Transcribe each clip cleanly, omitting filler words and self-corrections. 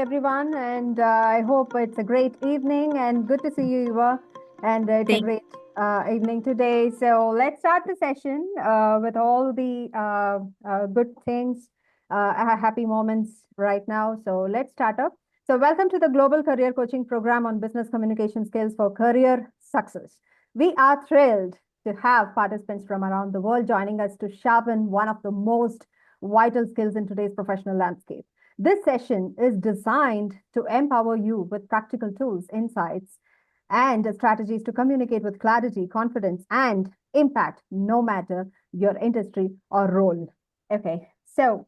everyone, and I hope it's a great evening and good to see you, Eva. And it's a Thank, great evening today. So let's start the session with all the good things, happy moments right now. So let's start up. So welcome to the Global Career Coaching Program on Business Communication Skills for Career Success. We are thrilled to have participants from around the world joining us to sharpen one of the most vital skills in today's professional landscape. This session is designed to empower you with practical tools, insights, and strategies to communicate with clarity, confidence, and impact, no matter your industry or role. Okay, so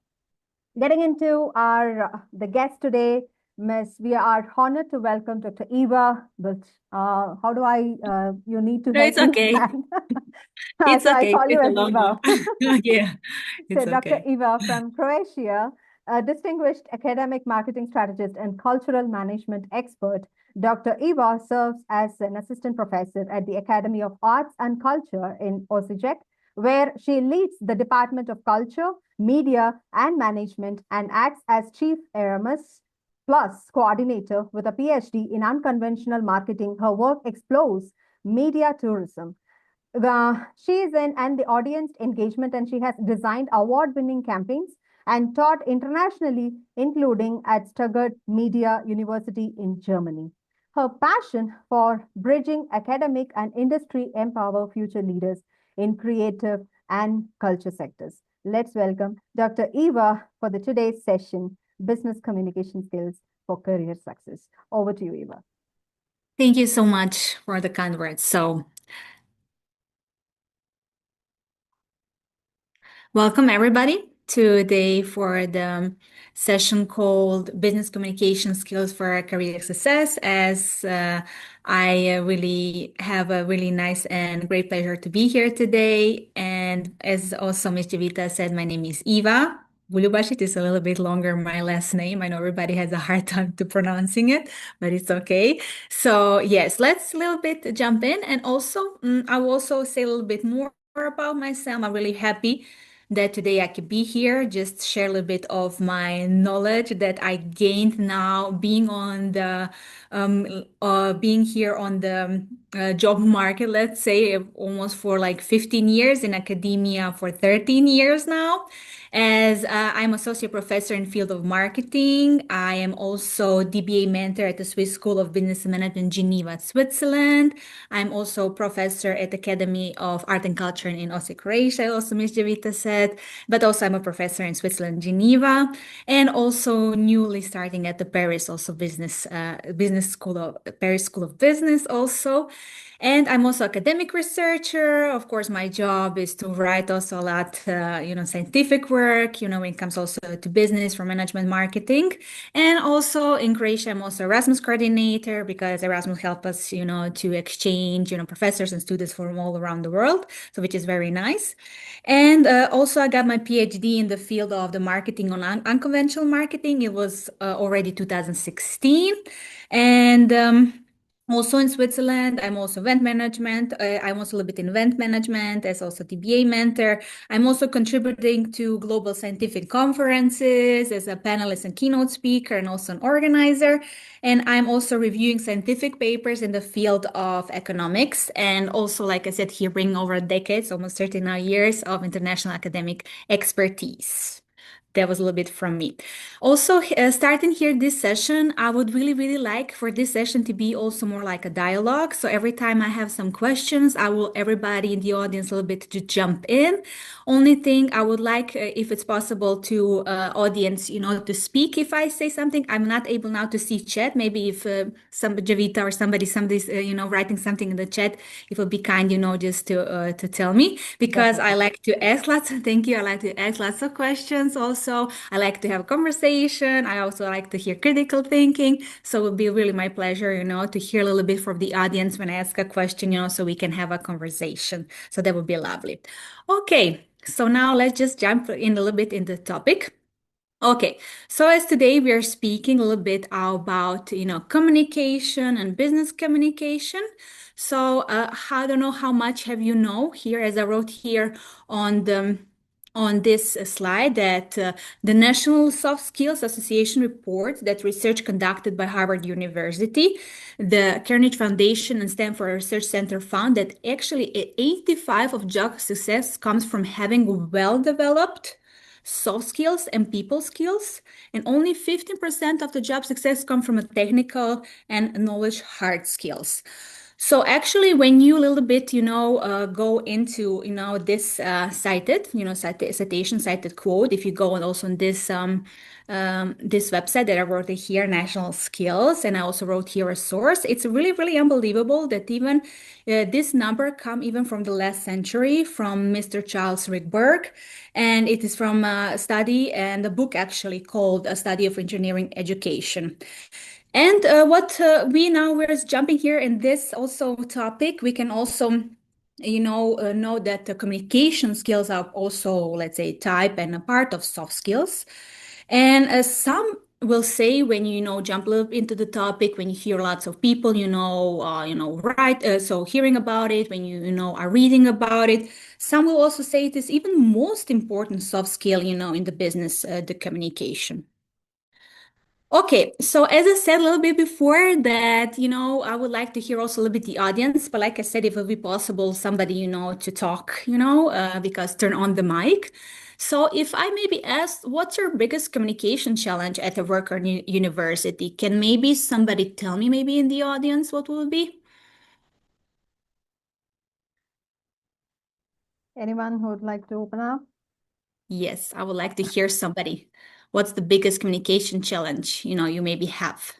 getting into our the guest today, Miss, we are honored to welcome Dr. Eva. But how do I? You need to no, help it's me with okay. that. It's So I okay. call you It's a as long Eva. one. Yeah, So, it's Dr. okay. Eva from Croatia, a distinguished academic marketing strategist and cultural management expert, Dr. Eva serves as an assistant professor at the Academy of Arts and Culture in Osijek, where she leads the Department of Culture, Media, and Management and acts as Chief Erasmus Plus coordinator with a PhD in unconventional marketing. Her work explores media tourism, she is in and the audience engagement, and she has designed award-winning campaigns and taught internationally, including at Stuttgart Media University in Germany. Her passion for bridging academic and industry empower future leaders in creative and culture sectors. Let's welcome Dr. Eva for the today's session, Business Communication Skills for Career Success. Over to you, Eva. Thank you so much for the kind words. So, welcome everybody today for the session called Business Communication Skills for Career Success. As I really have a really nice and great pleasure to be here today. And as also Ms. Jeevitha said, my name is Eva. Buljubasic is a little bit longer, my last name. I know everybody has a hard time to pronouncing it, but it's okay. So yes, let's a little bit jump in. And also, I will also say a little bit more about myself. I'm really happy that today I could be here, just share a little bit of my knowledge that I gained now being on the being here on the job market, let's say almost for like 15 years, in academia for 13 years now. As I'm associate professor in field of marketing, I am also DBA mentor at the Swiss School of Business and Management, Geneva, Switzerland. I'm also professor at the Academy of Art and Culture in Osijek, Croatia, also Ms. Jeevitha said, but also I'm a professor in Switzerland, Geneva, and also newly starting at the Paris also business school of Paris School of Business also. And I'm also academic researcher. Of course, my job is to write also a lot, scientific work, when it comes also to business for management marketing. And also in Croatia, I'm also Erasmus coordinator because Erasmus help us, to exchange, professors and students from all around the world. So which is very nice. And also I got my PhD in the field of the marketing on unconventional marketing. It was already 2016. And also in Switzerland, I'm also event management. I'm also a little bit in event management as also TBA mentor. I'm also contributing to global scientific conferences as a panelist and keynote speaker and also an organizer. And I'm also reviewing scientific papers in the field of economics. And also, like I said, here bringing over decades, almost 30 now years of international academic expertise. That was a little bit from me. Also, starting here this session, I would really, really like for this session to be also more like a dialogue. So every time I have some questions, I will everybody in the audience a little bit to jump in. Only thing I would like, if it's possible, to audience, to speak. If I say something, I'm not able now to see chat. Maybe if some Jeevitha or somebody's, writing something in the chat, it would be kind, just to tell me because I Definitely. like to ask lots. Thank you. I like to ask lots of questions. Also, I like to have a conversation. I also like to hear critical thinking. So it would be really my pleasure, to hear a little bit from the audience when I ask a question, so we can have a conversation. So that would be lovely. Okay. So now let's just jump in a little bit in the topic. Okay, so as today we are speaking a little bit about, communication and business communication. So I don't know how much have here, as I wrote here on the on this slide that the National Soft Skills Association reports that research conducted by Harvard University, the Carnegie Foundation and Stanford Research Center found that actually 85 of job success comes from having well-developed soft skills and people skills, and only 15% of the job success come from a technical and knowledge hard skills. So actually, when you a little bit, go into, this citation, cited quote, if you go and also on this website that I wrote here, National Skills, and I also wrote here a source, it's really, really unbelievable that even this number come even from the last century from Mr. Charles Rickberg, and it is from a study and a book actually called A Study of Engineering Education. And what we now we're jumping here in this also topic, we can also, know that the communication skills are also, let's say, type and a part of soft skills. And some will say when jump a little into the topic, when you hear lots of people, right? So hearing about it, when are reading about it, some will also say it is even most important soft skill, in the business, the communication. Okay, so as I said a little bit before that, I would like to hear also a little bit the audience, but like I said, if it will be possible, somebody, to talk, because turn on the mic. So if I maybe ask, what's your biggest communication challenge at a work or university? Can maybe somebody tell me maybe in the audience what will it be? Anyone who would like to open up? Yes, I would like to hear somebody. What's the biggest communication challenge, you maybe have?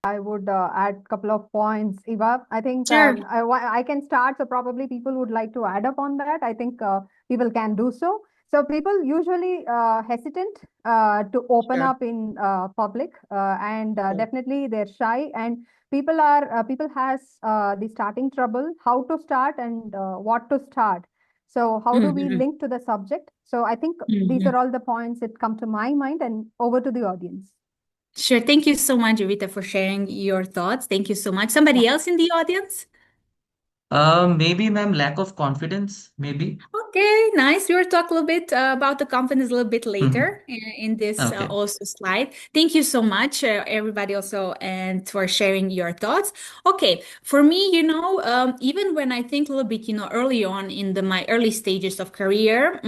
I would add a couple of points, Eva. I think Sure. I can start, so probably people would like to add up on that. I think people can do so. So people usually hesitant to open Sure. up in public, and Sure. definitely they're shy. And people has the starting trouble, how to start and what to start. So how do we Mhm. link to the subject? So I think these are Mhm. all the points that come to my mind, and over to the audience. Sure. Thank you so much, Jeevitha, for sharing your thoughts. Thank you so much. Somebody else in the audience? Maybe, ma'am, lack of confidence, maybe. Okay, nice. We will talk a little bit about the confidence a little bit Mhm. later in this Okay. also slide. Thank you so much, everybody, also, and for sharing your thoughts. Okay, for me, even when I think a little bit, early on in my early stages of career,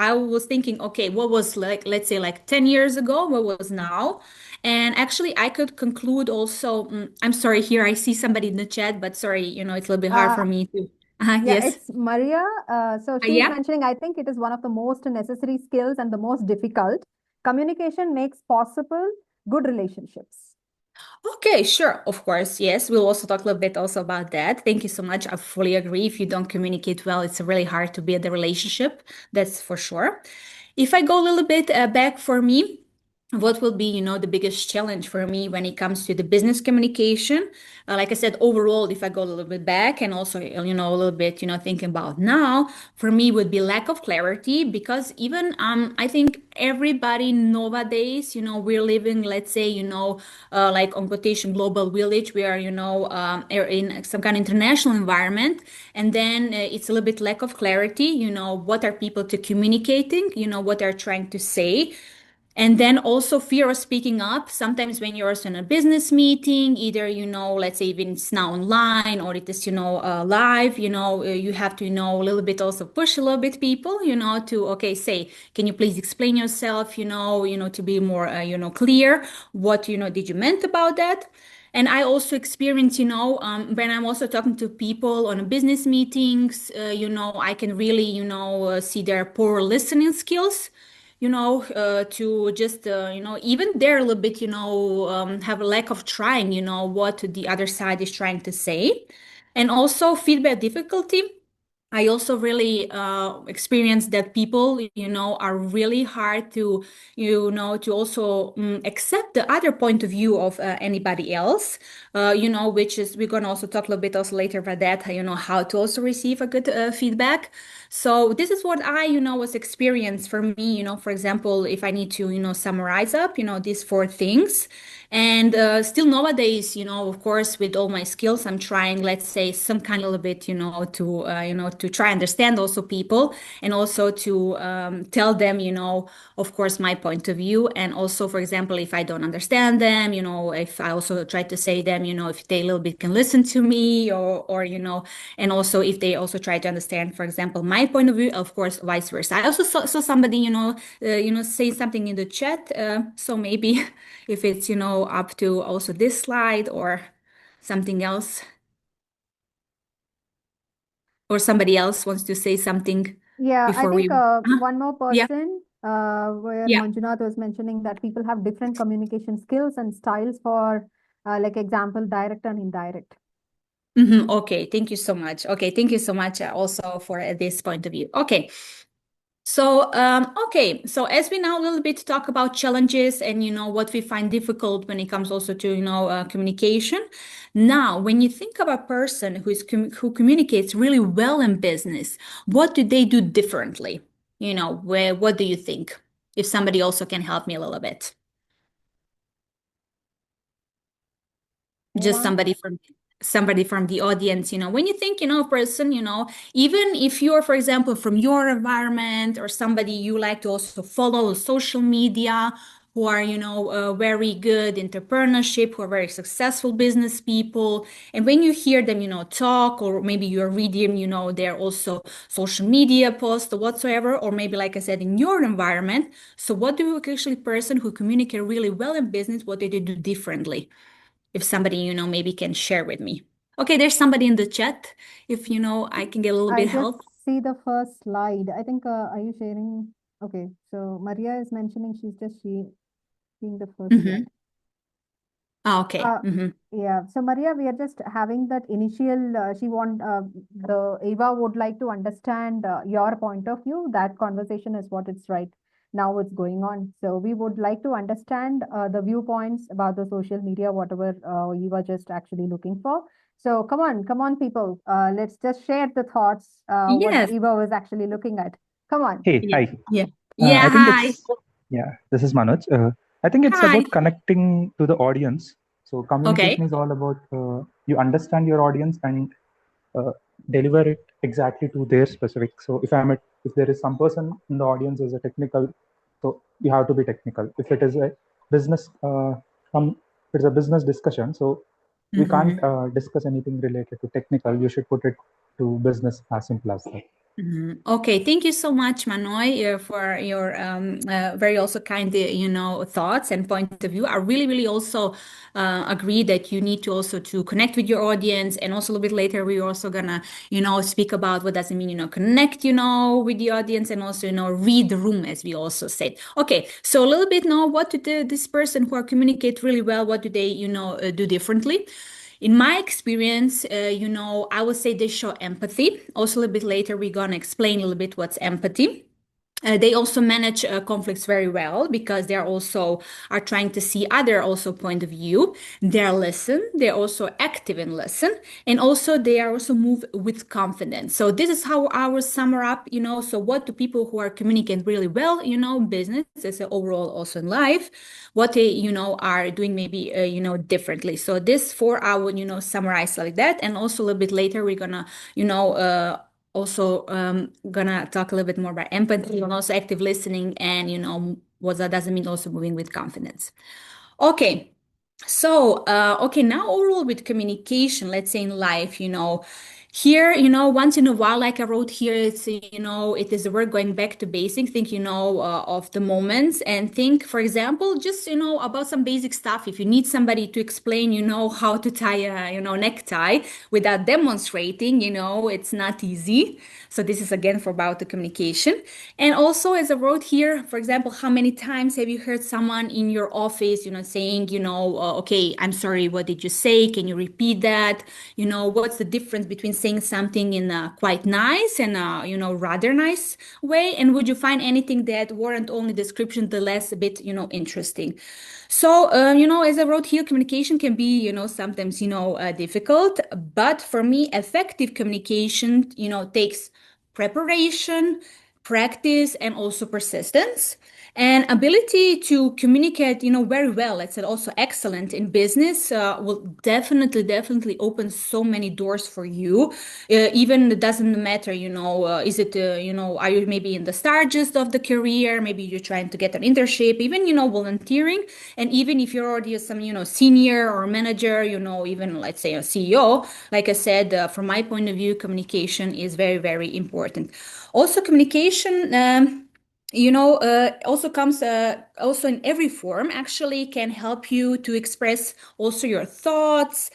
I was thinking, okay, what was like, let's say, like 10 years ago, what was now? And actually, I could conclude also, I'm sorry, here I see somebody in the chat, but sorry, it's a little bit hard Uh, for me to. Yeah, Yes. it's Maria. So she's Yeah. mentioning, I think it is one of the most necessary skills and the most difficult. Communication makes possible good relationships. Okay, sure. Of course, yes. We'll also talk a little bit also about that. Thank you so much. I fully agree. If you don't communicate well, it's really hard to build a relationship. That's for sure. If I go a little bit back for me, what will be, the biggest challenge for me when it comes to the business communication? Like I said, overall, if I go a little bit back and also, a little bit, thinking about now, for me would be lack of clarity because even I think everybody nowadays, we're living, let's say, like on quotation global village, we are, are in some kind of international environment, and then it's a little bit lack of clarity, what are people to communicating, what they're trying to say. And then also fear of speaking up. Sometimes when you're in a business meeting, either, let's say even it's now online or it is, live, you have to, a little bit also push a little bit people, to, okay, say, can you please explain yourself, to be more, clear what, did you meant about that? And I also experience, when I'm also talking to people on business meetings, I can really, see their poor listening skills, to just, even they're a little bit, have a lack of trying, what the other side is trying to say. And also feedback difficulty. I also really experienced that people, are really hard to, to also accept the other point of view of anybody else, which is, we're going to also talk a little bit also later about that, how to also receive a good feedback. So this is what I, was experienced for me, for example, if I need to, summarize up, these four things. And still nowadays, of course, with all my skills, I'm trying, let's say, some kind of little bit, to try understand also people and also to tell them, of course, my point of view. And also, for example, if I don't understand them, if I also try to say them, if they a little bit can listen to me or, and also if they also try to understand, for example, my point of view, of course, vice versa. I also saw somebody, say something in the chat. So maybe if it's, up to also this slide or something else, or somebody else wants to say something Yeah, I before think we. one more Yeah, person where yeah. Manjunath was mentioning that people have different communication skills and styles for, like example, direct and indirect. Okay, thank you so much. Okay, thank you so much also for this point of view. Okay. So as we now a little bit talk about challenges and what we find difficult when it comes also to communication. Now, when you think of a person who communicates really well in business, what do they do differently? What do you think? If somebody also can help me a little bit. Just Anyone? somebody from the audience, when you think, a person, even if you're, for example, from your environment or somebody you like to also follow on social media, who are, very good entrepreneurship, who are very successful business people. And when you hear them, talk, or maybe you're reading, their also social media posts or whatsoever, or maybe, like I said, in your environment. So what do you actually person who communicate really well in business, what do they do differently? If somebody, maybe can share with me. Okay, there's somebody in the chat. If, I can get a little I bit just help. see the first slide. I think, are you sharing? Okay, so Maria is mentioning she's just seeing the first Mm-hmm. slide. Okay. Uh, Mm-hmm. yeah. So Maria, we are just having that initial. She want the Eva would like to understand your point of view. That conversation is what it's right now. It's going on. So we would like to understand the viewpoints about the social media, whatever you were just actually looking for. So come on, people. Let's just share the thoughts. What Yes. Eva was actually looking at. Come on. Hey, Yeah. hi. Yeah. Yeah. I think Hi. it's, yeah, this is Manoj. I think it's Hi. about connecting to the audience. So Okay. communication is all about you understand your audience and deliver it exactly to their specific. So if there is some person in the audience is a technical, so you have to be technical. If it is a business, if it's a business discussion, so we Mm-hmm. can't discuss anything related to technical. You should put it to business as simple as that. Okay, thank you so much, Manoy, for your very also kind, thoughts and point of view. I really, really also agree that you need to also to connect with your audience, and also a little bit later we're also gonna, speak about what does it mean, connect, with the audience, and also, read the room, as we also said. Okay, so a little bit now, what do this person who are communicate really well, what do they, do differently? In my experience, I would say they show empathy. Also, a little bit later, we're going to explain a little bit what's empathy. They also manage conflicts very well because they're also are trying to see other also point of view. They're listen. They're also active in listen, and also they are also move with confidence. So this is how I will sum up. So what do people who are communicating really well, business as a overall also in life, what they are doing maybe differently. So this 4 hour summarize like that, and also a little bit later we're gonna also gonna talk a little bit more about empathy and also active listening, and what that doesn't mean also moving with confidence. Okay. So, okay, now overall with communication, let's say in life, here, once in a while, like I wrote here, it's, it is the work going back to basics, think, of the moments and think, for example, just, about some basic stuff. If you need somebody to explain, how to tie a, necktie without demonstrating, it's not easy. So this is again for about the communication. And also, as I wrote here, for example, how many times have you heard someone in your office, saying, okay, I'm sorry, what did you say? Can you repeat that? What's the difference between saying something in a quite nice and a, rather nice way? And would you find anything that weren't only description, the less a bit, interesting? So, as I wrote here, communication can be, sometimes, difficult, but for me, effective communication, takes preparation, practice, and also persistence. And ability to communicate, very well, let's say also excellent in business, will definitely open so many doors for you. Even it doesn't matter, is it, are you maybe in the stages of the career? Maybe you're trying to get an internship, even, volunteering. And even if you're already some, senior or manager, even let's say a CEO, like I said, from my point of view, communication is very important. Also, communication, also comes also in every form actually can help you to express also your thoughts,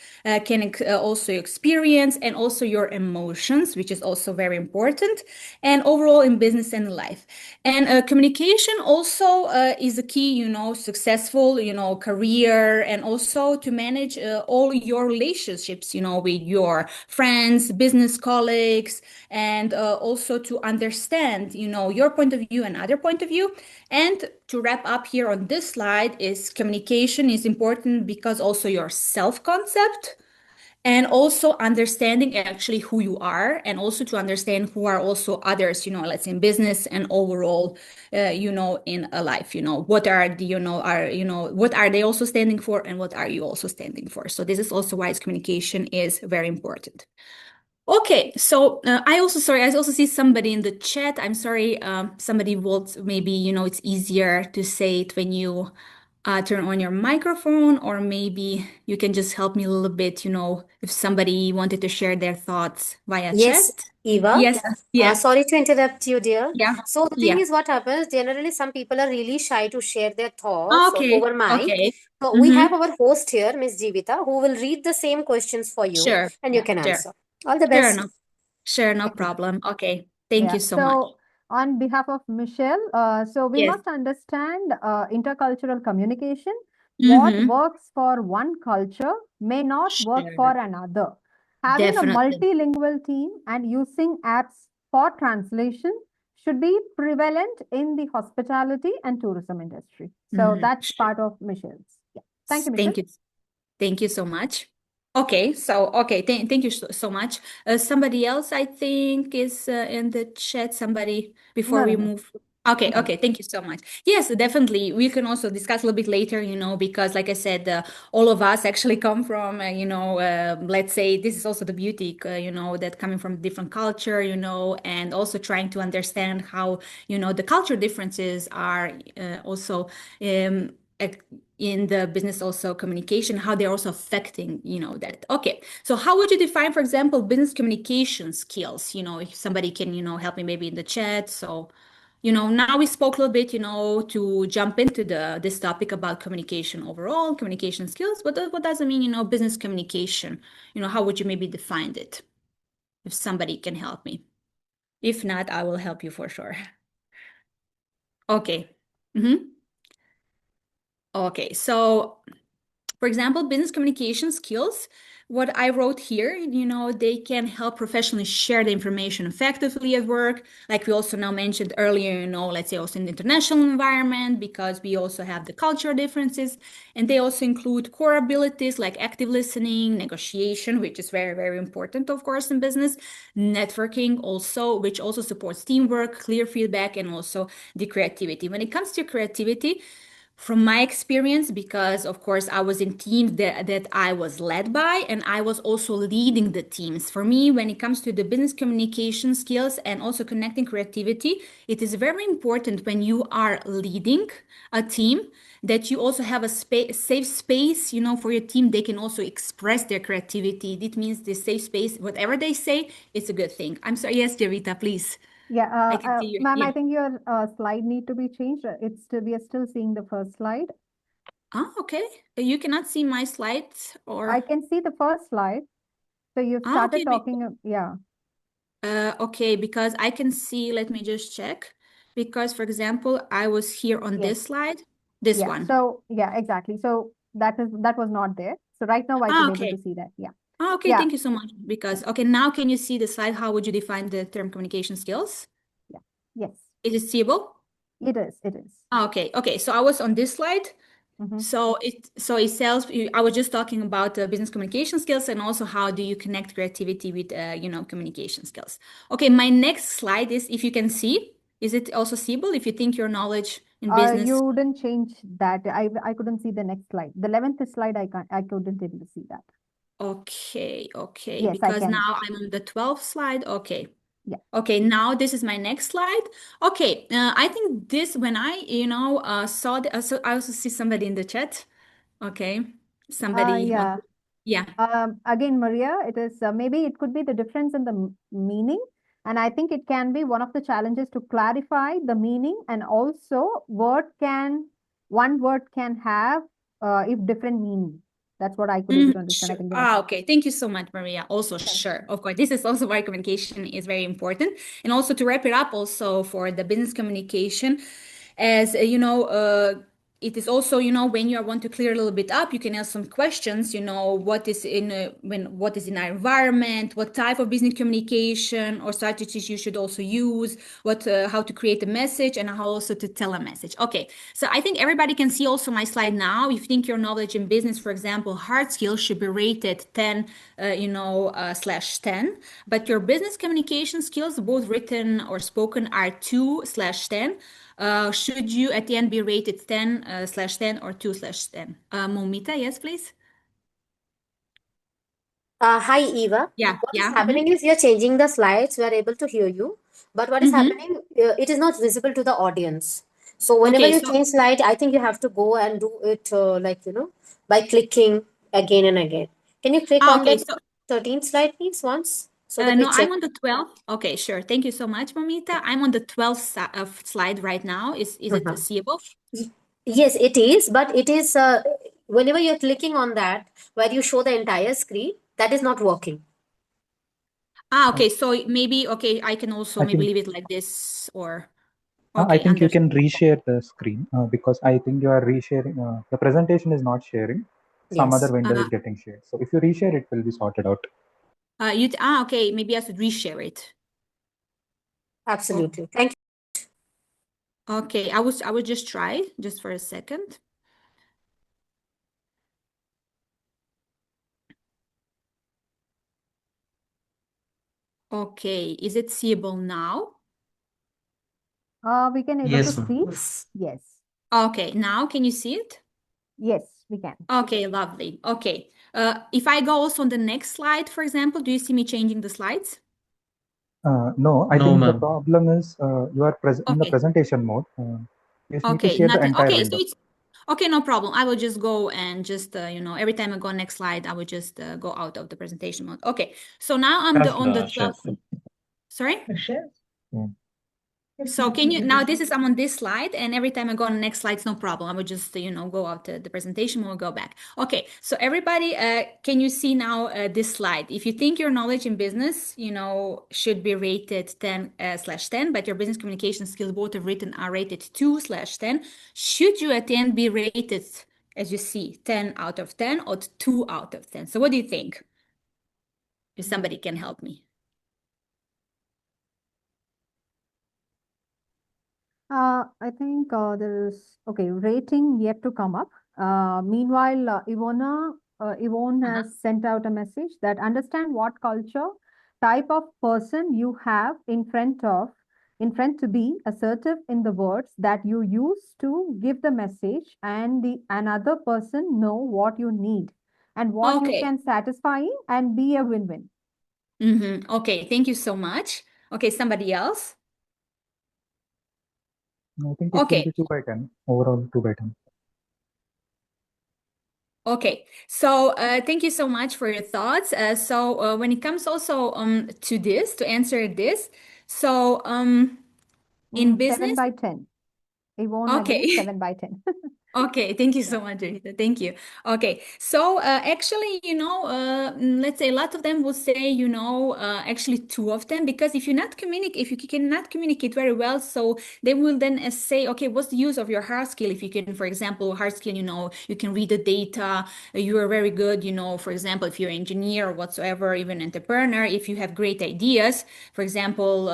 can also experience and also your emotions, which is also very important, and overall in business and life. And communication also is a key, successful, career, and also to manage all your relationships, with your friends, business colleagues, and also to understand, your point of view and other point of view. And to wrap up here on this slide is communication is important because also your self-concept and also understanding actually who you are, and also to understand who are also others, let's say in business and overall, in a life, what are the, what are they also standing for and what are you also standing for. So this is also why communication is very important. Okay, so I also see somebody in the chat. I'm sorry, somebody will maybe, it's easier to say it when you turn on your microphone, or maybe you can just help me a little bit, if somebody wanted to share their thoughts via Yes, chat. Eva. Yes, yeah, Sorry to interrupt you, dear. yeah, So the thing yeah. is, what happens generally, some people are really shy to share their thoughts Okay, over mic. okay. So we have our host here, Miss Jeevitha, who will read the same questions for you, Sure, and you can sure, answer. All the sure, best. no problem. Okay, thank Yeah. you so much. So on behalf of Michelle, so we Yes. must understand intercultural communication. What works for one culture may not work for Sure, another. Having a definitely. multilingual team and using apps for translation should be prevalent in the hospitality and tourism industry. So that's Sure. part of Michelle's. Yeah. Thank you, Michelle. Thank you. Thank you so much. Okay, so thank you so much. Somebody else, I think, is in the chat. Somebody before we No. move. Okay, No. okay, thank you so much. Yes, definitely. We can also discuss a little bit later, because like I said, all of us actually come from, let's say this is also the beauty, that coming from different culture, and also trying to understand how, the culture differences are also in the business also communication, how they're also affecting, that. Okay, so how would you define, for example, business communication skills? If somebody can, help me maybe in the chat. So, now we spoke a little bit, to jump into this topic about communication overall, communication skills. What does it mean, business communication? How would you maybe define it? If somebody can help me. If not, I will help you for sure. Okay. Okay, so for example, business communication skills, what I wrote here, they can help professionals share the information effectively at work. Like we also now mentioned earlier, let's say also in the international environment, because we also have the cultural differences. And they also include core abilities like active listening, negotiation, which is very important, of course, in business, networking also, which also supports teamwork, clear feedback, and also the creativity. When it comes to creativity, from my experience, because of course I was in teams that I was led by, and I was also leading the teams. For me, when it comes to the business communication skills and also connecting creativity, it is very important when you are leading a team that you also have a safe space, for your team. They can also express their creativity. It means the safe space, whatever they say, it's a good thing. I'm sorry. Yes, Jeevitha, please. Yeah, I can see you. ma'am, Yeah. I think your slide need to be changed. We are still seeing the first slide. Oh, okay. You cannot see my slides, or I can see the first slide. So you've started okay. talking, yeah. Okay, because I can see, let me just check. Because, for example, I was here on Yes. this slide, this Yeah. one. So yeah, exactly. So that was not there. So right now I could able Okay. to see that. Yeah. Okay, Yeah. thank you so much. Because, okay, now can you see the slide? How would you define the term communication skills? Yeah. Yes. Is it seeable? It is. It is. Okay, okay. So I was on this slide. So it sells. I was just talking about business communication skills, and also how do you connect creativity with communication skills. Okay, my next slide is, if you can see, is it also seeable? If you think your knowledge in business? You didn't change that. I couldn't see the next slide. The 11th slide, I couldn't able to see that. Okay, okay, Yes, I because can. now I'm on the 12th slide. Okay. Yeah. Okay, now this is my next slide. Okay, I think this when I, saw the, I also see somebody in the chat. Okay, somebody want, Yeah. yeah. Again, Maria, it is maybe it could be the difference in the meaning. And I think it can be one of the challenges to clarify the meaning, and also one word can have if different meaning. That's what I could able to understand. I Sure. think the Ah, okay. Thank you so much, Maria. Also, sure. Of course, this is also why communication is very important. And also to wrap it up, also for the business communication, as it is also, when you want to clear a little bit up, you can ask some questions, what is in what is in our environment, what type of business communication or strategies you should also use, how to create a message, and how also to tell a message. Okay, so I think everybody can see also my slide now. If you think your knowledge in business, for example, hard skills should be rated 10, slash 10, but your business communication skills, both written or spoken, are 2 slash 10. Should you at the end be rated 10 slash 10 or 2 slash 10? Momita, yes, please. Hi, Eva. Yeah, What is yeah. happening is you're changing the slides. We are able to hear you. But what is happening, it is not visible to the audience. So whenever Okay, you so change slide, I think you have to go and do it by clicking again and again. Can you click on okay, that so 13th slide, please, once, so that we no, check? I'm on the 12th. Okay, sure. Thank you so much, Momita. I'm on the 12th slide right now. Is it Uh-huh. seeable? Yes, it is, but it is whenever you're clicking on that, where you show the entire screen, that is not working. Okay, so maybe, okay, I can also I maybe think leave it like this, or I okay, think you understood. can reshare the screen because I think you are resharing. The presentation is not sharing. Some other Yes, window is getting shared. So if you reshare, it will be sorted out. Okay, maybe I should reshare it. absolutely. Thank you. Okay, I would just try just for a second. Okay, is it seeable now? We can able Yes, to ma'am. see. Yes. Okay, now can you see it? Yes, we can. Okay, lovely. Okay. If I go also on the next slide, for example, do you see me changing the slides? No, I No, think the ma'am. problem is you are in the Okay. presentation mode. You just need to Okay, share the nothing. entire Okay, so window. it's okay, no problem. I will just go and just every time I go next slide, I will just go out of the presentation mode. Okay, so now I'm on the 12th. Sorry? So can you now this is I'm on this slide, and every time I go on the next slide, it's no problem. I would just go out the presentation mode, go back. Okay, so everybody, can you see now this slide? If you think your knowledge in business, should be rated 10 slash 10, but your business communication skills, both have written, are rated 2 slash 10, should you at the end be rated, as you see, 10 out of 10 or 2 out of 10? So what do you think? If somebody can help me. I think there is, okay, rating yet to come up. Meanwhile, Yvonne has sent out a message that understand what culture, type of person you have in front to be assertive in the words that you use to give the message, and the another person know what you need and what you Okay. can satisfy and be a win-win. Okay, thank you so much. Okay, somebody else? I think it will Okay. be 2 by 10, overall 2 by 10. Okay, so thank you so much for your thoughts. So when it comes also to answer this, so in 7 business, by 10. Yvonne again, okay. 7 by 10. Okay, thank you so much, Jeevitha. Thank you. Okay, so actually, let's say a lot of them will say, actually two of them, because if you cannot communicate very well, so they will then say, okay, what's the use of your hard skill? If you can, for example, hard skill, you can read the data, you are very good, for example, if you're an engineer or whatsoever, even entrepreneur, if you have great ideas, for example,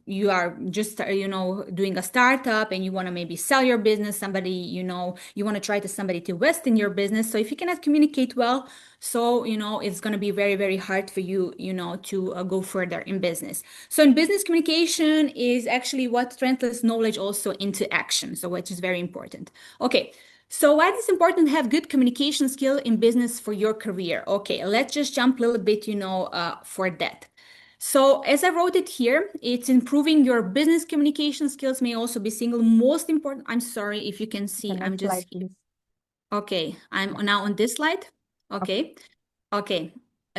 you are just, doing a startup and you want to maybe sell your business, somebody, you want to try to somebody to invest in your business. So if you cannot communicate well, so, it's going to be very, very hard for you, to go further in business. So in business, communication is actually what translates knowledge also into action. So which is very important. Okay. So why is it important to have good communication skill in business for your career? Okay, let's just jump a little bit, for that. So as I wrote it here, it's improving your business communication skills may also be single most important. I'm sorry if you can see, The next I'm just, slide, please. okay, I'm now on this slide. Okay. Okay.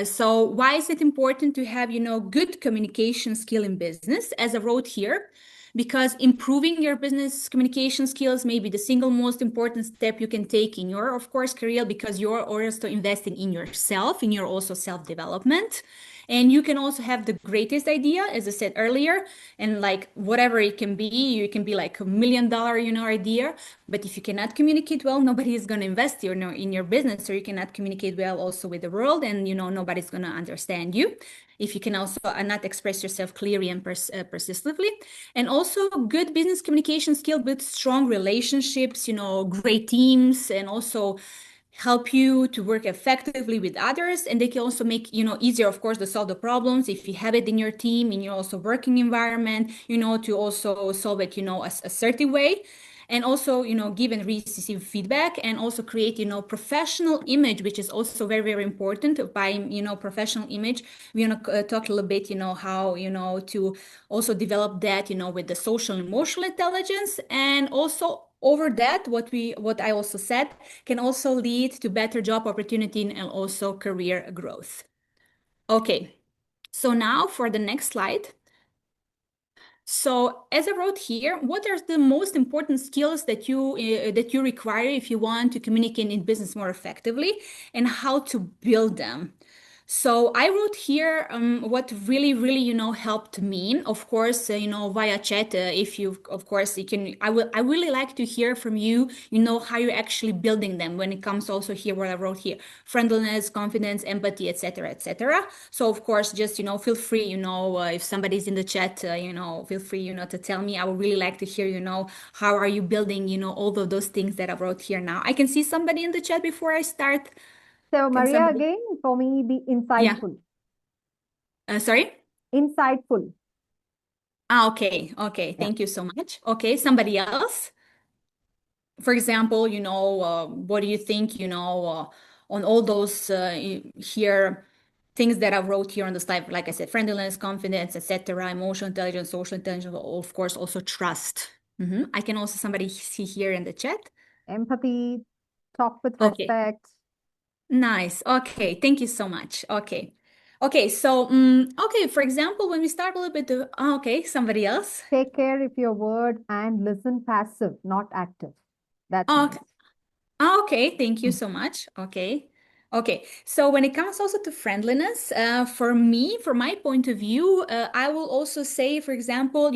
So why is it important to have, good communication skill in business, as I wrote here? Because improving your business communication skills may be the single most important step you can take in your, of course, career, because you're also investing in yourself, in your also self-development. And you can also have the greatest idea, as I said earlier, and like whatever it can be, you can be like $1 million, idea. But if you cannot communicate well, nobody is going to invest in your business, or you cannot communicate well also with the world, and nobody's going to understand you. If you can also not express yourself clearly and persistently, and also good business communication skill with strong relationships, great teams, and also help you to work effectively with others, and they can also make easier, of course, to solve the problems if you have it in your team, in your also working environment, to also solve it assertive way, and also give and receive feedback, and also create professional image, which is also very, very important. By professional image, we want to talk a little bit how to also develop that with the social and emotional intelligence, and also over that, what I also said can also lead to better job opportunity and also career growth. Okay, so now for the next slide. So as I wrote here, what are the most important skills that you require if you want to communicate in business more effectively, and how to build them? So I wrote here what really, really, helped me. Of course, via chat. If you, of course, you can. I really like to hear from you. How you're actually building them. When it comes also here, what I wrote here: friendliness, confidence, empathy, etc., etc. So of course, just feel free. If somebody's in the chat, feel free, to tell me. I would really like to hear. How are you building? All of those things that I wrote here now. I can see somebody in the chat before I start. So, Can Maria, somebody? again, for me, be Yeah. insightful. Sorry? Insightful. Okay. Okay. Yeah. Thank you so much. Okay. Somebody else? For example, what do you think, on all those here things that I wrote here on the slide? Like I said, friendliness, confidence, etc., emotional intelligence, social intelligence, of course, also trust. I can also somebody see here in the chat. Empathy, talk with Okay. respect. Nice. Okay. Thank you so much. Okay. Okay. So, okay. For example, when we start a little bit of, okay, somebody else. Take care of your word and listen passive, not active. That's Okay. nice. Okay, thank you so much. Okay. Okay, so when it comes also to friendliness, for me, from my point of view, I will also say, for example,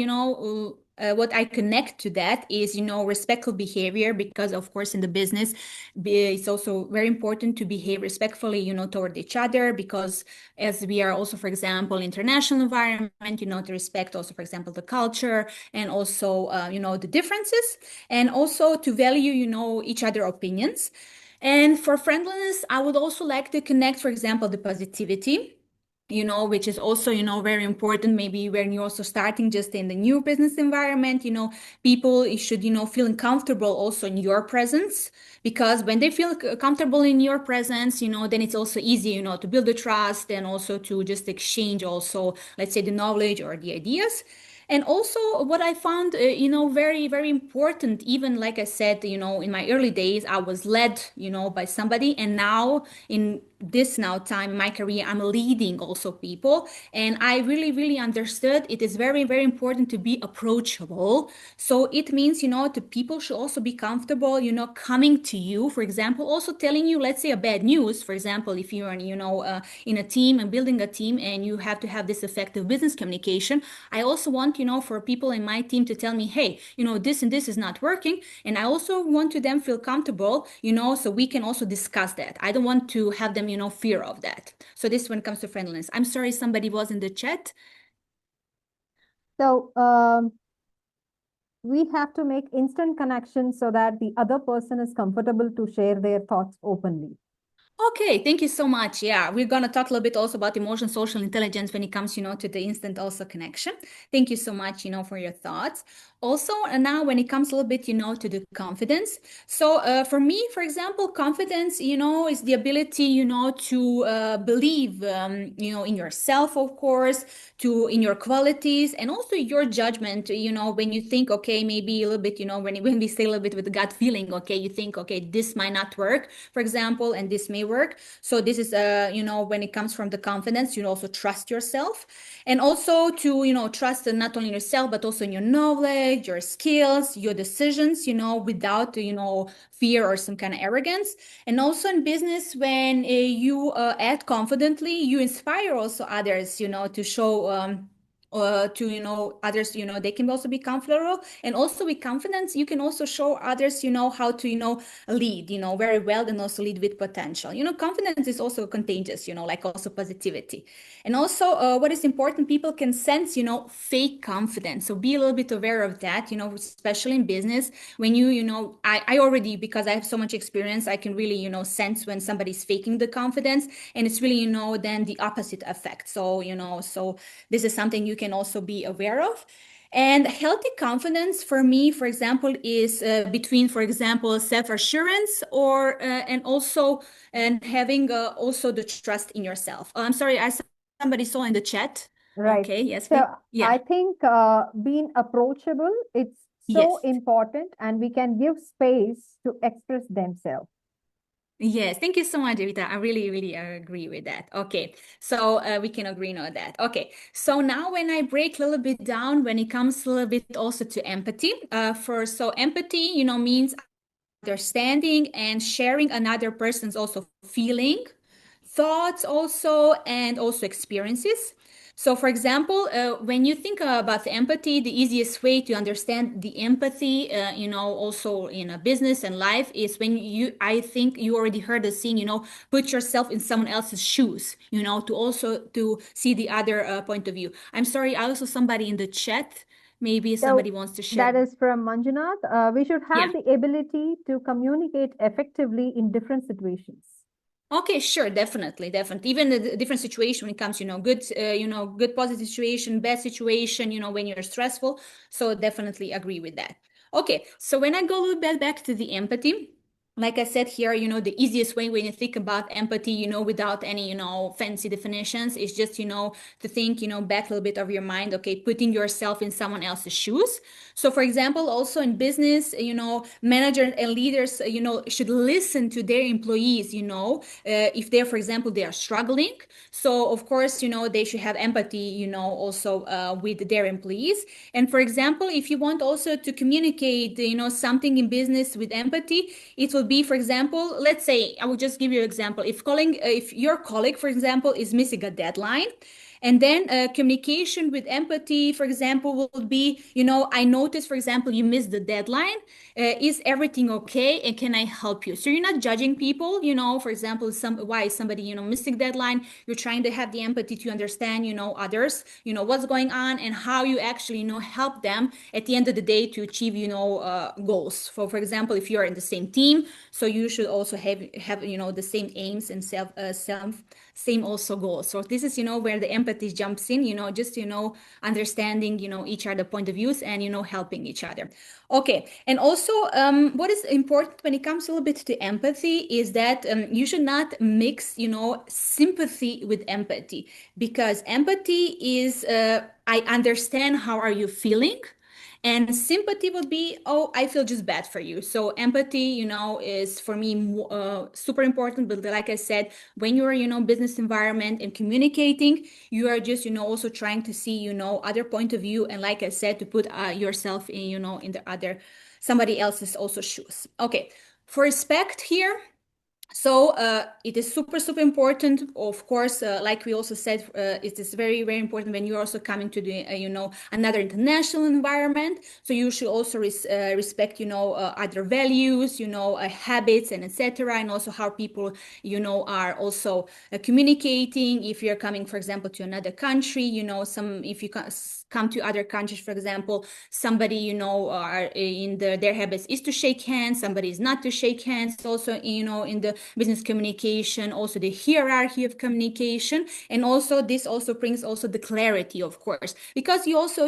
what I connect to that is, respectful behavior, because of course in the business, it's also very important to behave respectfully, toward each other, because as we are also, for example, international environment, to respect also, for example, the culture, and also, the differences, and also to value, each other opinions. And for friendliness, I would also like to connect, for example, the positivity, which is also, very important. Maybe when you're also starting just in the new business environment, people should, feel comfortable also in your presence, because when they feel comfortable in your presence, then it's also easy, to build the trust, and also to just exchange also, let's say, the knowledge or the ideas. And also what I found, very, very important, even like I said, in my early days, I was led, by somebody. And now in this time in my career, I'm leading also people. And I really, really understood it is very, very important to be approachable. So it means, the people should also be comfortable, coming to you, for example, also telling you, let's say, a bad news. For example, if you're, in a team and building a team, and you have to have this effective business communication, I also want, for people in my team to tell me, hey, this and this is not working. And I also want to them feel comfortable, so we can also discuss that. I don't want to have them, fear of that. So this when it comes to friendliness. I'm sorry, somebody was in the chat. So, We have to make instant connections so that the other person is comfortable to share their thoughts openly. Okay, thank you so much. Yeah, we're gonna talk a little bit also about emotional social intelligence when it comes, to the instant also connection. Thank you so much, for your thoughts. Also, now when it comes a little bit, to the confidence. So for me, for example, confidence, is the ability, to believe, in yourself, of course, in your qualities, and also your judgment. When you think, okay, maybe a little bit, when we say a little bit with the gut feeling, okay, you think, okay, this might not work, for example, and this may work. So this is, when it comes from the confidence, you also trust yourself, and also to, trust not only yourself, but also in your knowledge, your skills, your decisions, without, fear or some kind of arrogance. And also in business, when you act confidently, you inspire also others, to show, to others, they can also be comfortable. And also with confidence, you can also show others, how to lead, very well, and also lead with potential. Confidence is also contagious, like also positivity. And also what is important, people can sense, fake confidence. So be a little bit aware of that, especially in business. When I already, because I have so much experience, I can really, sense when somebody's faking the confidence, and it's really, then the opposite effect. So, so this is something you can also be aware of. And healthy confidence for me, for example, is between, for example, self-assurance or and also and having also the trust in yourself. Oh, I'm sorry, somebody saw in the chat. Right. Okay, yes, So yeah, I think being approachable, it's so yes. important, and we can give space to express themselves. Yes, thank you so much, Jeevitha. I really, really agree with that. Okay, so we can agree on that. Okay, so now when I break a little bit down, when it comes a little bit also to empathy, so empathy, means understanding and sharing another person's also feeling, thoughts also, and also experiences. So for example, when you think about the empathy, the easiest way to understand the empathy, also in a business and life, is when I think you already heard the saying, put yourself in someone else's shoes, to also to see the other point of view. I'm sorry, also somebody in the chat, maybe somebody wants to share. That is from Manjunath. We should have Yeah. the ability to communicate effectively in different situations. Okay, sure, definitely. Even the different situation when it comes, good, good positive situation, bad situation, when you're stressful. So definitely agree with that. Okay, so when I go a little bit back to the empathy, like I said here, the easiest way when you think about empathy, without any, fancy definitions, is just, to think, back a little bit of your mind, okay, putting yourself in someone else's shoes. So for example, also in business, managers and leaders, should listen to their employees, if they're, for example, they are struggling. So of course, they should have empathy, also with their employees. And for example, if you want also to communicate, something in business with empathy, it will be, for example, let's say, I will just give you an example. If your colleague, for example, is missing a deadline, and then communication with empathy, for example, will be, I noticed, for example, you missed the deadline. Is everything okay? And can I help you? So you're not judging people, for example, why is somebody, missing deadline? You're trying to have the empathy to understand, others, what's going on and how you actually, help them at the end of the day to achieve, goals. For example, if you're in the same team, so you should also have, the same aims and same also goals. So this is, where the empathy jumps in, just, understanding, each other point of views and, helping each other. Okay. And also, what is important when it comes a little bit to empathy is that you should not mix, sympathy with empathy, because empathy is, I understand how are you feeling. And sympathy would be, oh, I feel just bad for you. So empathy, is for me super important. But like I said, when you're, business environment and communicating, you are just, also trying to see, other point of view. And like I said, to put yourself in, in the other, somebody else's also shoes. Okay. For respect here, So it is super, super important. Of course, like we also said, it is very, very important when you're also coming to the, another international environment. So you should also respect, other values, habits and etc. And also how people, are also communicating. If you're coming, for example, to another country, if you come to other countries, for example, somebody, are in their habits is to shake hands, somebody is not to shake hands. Also, in the business communication, also the hierarchy of communication. And also this also brings also the clarity, of course, because you also,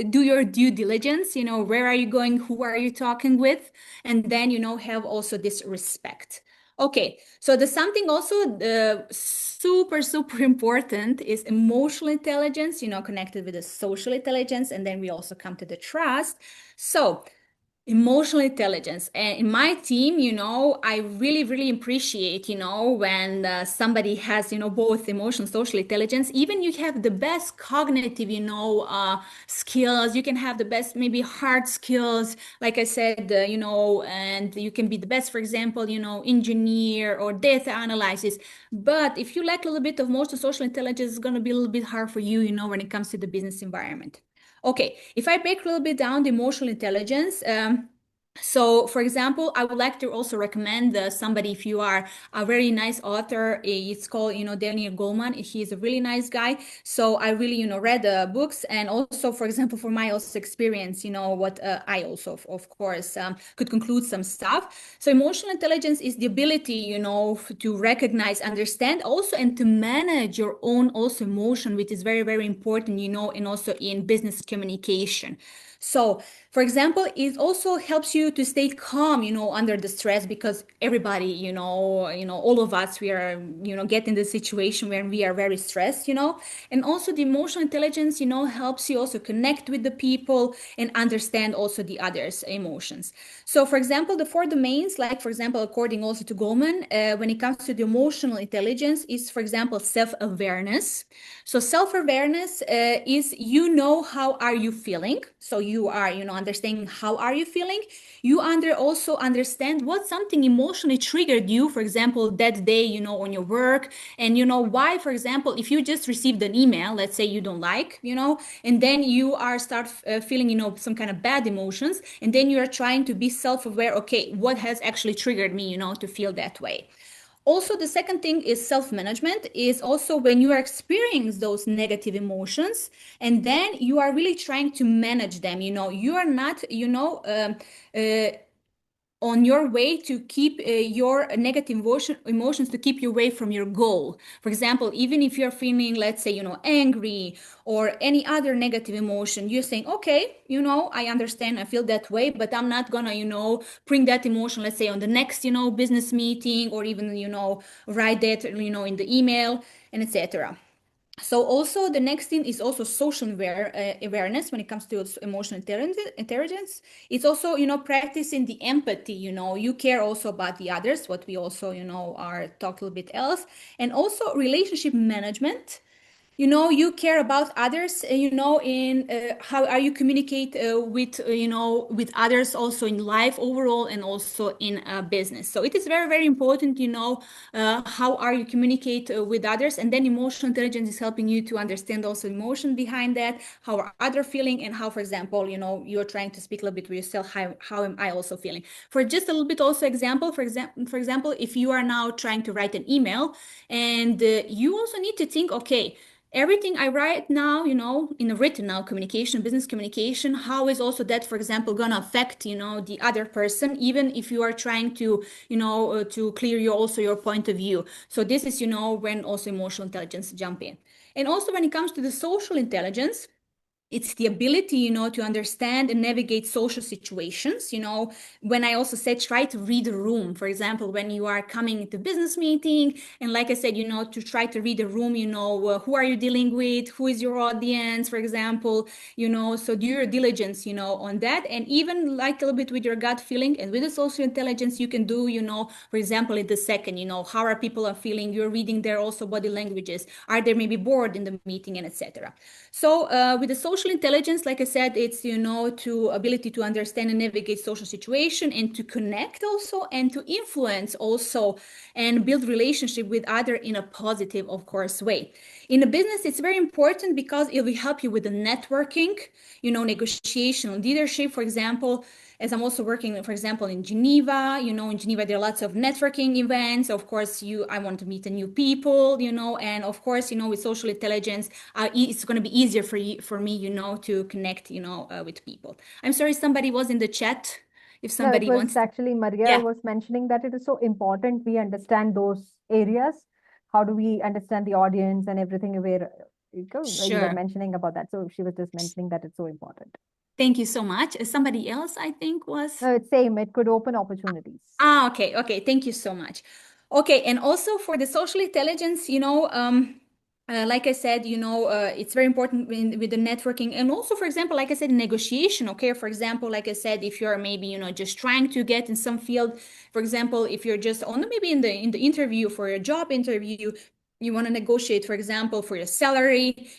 do your due diligence, where are you going, who are you talking with, and then, have also this respect. Okay, so the something also super, super important is emotional intelligence, connected with the social intelligence, and then we also come to the trust. So emotional intelligence. And in my team, I really, really appreciate, when somebody has, both emotional and social intelligence. Even you have the best cognitive, skills, you can have the best, maybe hard skills, like I said, and you can be the best, for example, engineer or data analysis. But if you lack a little bit of emotional social intelligence, it's going to be a little bit hard for you, when it comes to the business environment. Okay, if I break a little bit down the emotional intelligence, so, for example, I would like to also recommend somebody, if you are a very nice author, it's called, Daniel Goleman. He's a really nice guy. So I really, read the books, and also, for example, for my also experience, what I also, of course, could conclude some stuff. So emotional intelligence is the ability, to recognize, understand also, and to manage your own also emotion, which is very, very important, and also in business communication. So, for example, it also helps you to stay calm, under the stress, because everybody, all of us, we are, get in the situation where we are very stressed, and also the emotional intelligence, helps you also connect with the people and understand also the others' emotions. So, for example, the four domains, like, for example, according also to Goleman, when it comes to the emotional intelligence is, for example, self-awareness. So self-awareness is, how are you feeling? So you are, understanding how are you feeling. You also understand what something emotionally triggered you, for example, that day, on your work, and why, for example, if you just received an email, let's say you don't like, and then you are start feeling, some kind of bad emotions, and then you are trying to be self-aware. Okay, what has actually triggered me, to feel that way? Also, the second thing is self-management, is also when you are experiencing those negative emotions, and then you are really trying to manage them. You are not, on your way to keep your negative emotions to keep you away from your goal. For example, even if you're feeling, let's say, angry or any other negative emotion, you're saying, okay, I understand, I feel that way, but I'm not gonna, bring that emotion, let's say, on the next, business meeting, or even, write that, in the email, and etc. So also the next thing is also social awareness when it comes to emotional intelligence. It's also, practicing the empathy, you care also about the others, what we also, are talking a little bit else. And also relationship management. You care about others, in how are you communicate with others also in life overall, and also in business. So it is very, very important, how are you communicate with others, and then emotional intelligence is helping you to understand also emotion behind that, how are others feeling, and how, for example, you're trying to speak a little bit with yourself, how am I also feeling? For just a little bit also example, for example, if you are now trying to write an email, and you also need to think, okay, everything I write now, in a written now communication, business communication, how is also that, for example, gonna affect, the other person, even if you are trying to, to clear your point of view. So this is, when also emotional intelligence jump in. And also when it comes to the social intelligence, it's the ability, to understand and navigate social situations. When I also said, try to read the room, for example, when you are coming into business meeting, and like I said, to try to read the room, who are you dealing with, who is your audience, for example, so do your diligence, on that. And even like a little bit with your gut feeling, and with the social intelligence, you can do, for example, in the second, how are people are feeling, you're reading their also body languages, are they maybe bored in the meeting, and etc. So with the social social intelligence, like I said, it's, to ability to understand and navigate social situation and to connect also and to influence also and build relationship with other in a positive, of course, way. In a business, it's very important because it will help you with the networking, negotiation, leadership, for example. As I'm also working, for example, in Geneva, in Geneva, there are lots of networking events. Of course, I want to meet new people, and of course, with social intelligence, it's going to be easier for me, to connect, with people. I'm sorry, somebody was in the chat. If No, it somebody was wants, actually Maria yeah, was mentioning that it is so important we understand those areas. How do we understand the audience and everything you were sure. mentioning about that. So she was just mentioning that it's so important. Thank you so much. Somebody else, I think, was. No, it's same. It could open opportunities. Okay. Thank you so much. Okay, and also for the social intelligence, like I said, it's very important with the networking, and also, for example, like I said, negotiation. Okay, for example, like I said, if you're maybe just trying to get in some field, for example, if you're just on maybe in the interview for a job interview, you want to negotiate, for example, for your salary,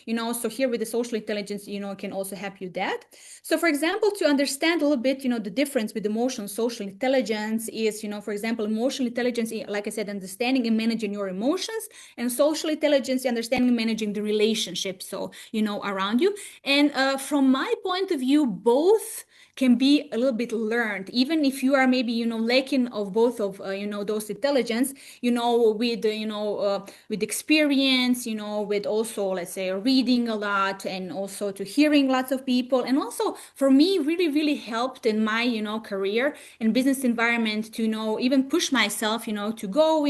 so here with the social intelligence, can also help you that. So for example, to understand a little bit, the difference with emotional social intelligence is, for example, emotional intelligence, like I said, understanding and managing your emotions, and social intelligence, understanding and managing the relationships, so, around you. And from my point of view, both can be a little bit learned, even if you are maybe, lacking of both of, those intelligence, with experience, with also, let's say, reading a lot and also to hearing lots of people. And also for me, really, really helped in my, career and business environment to, even push myself, to go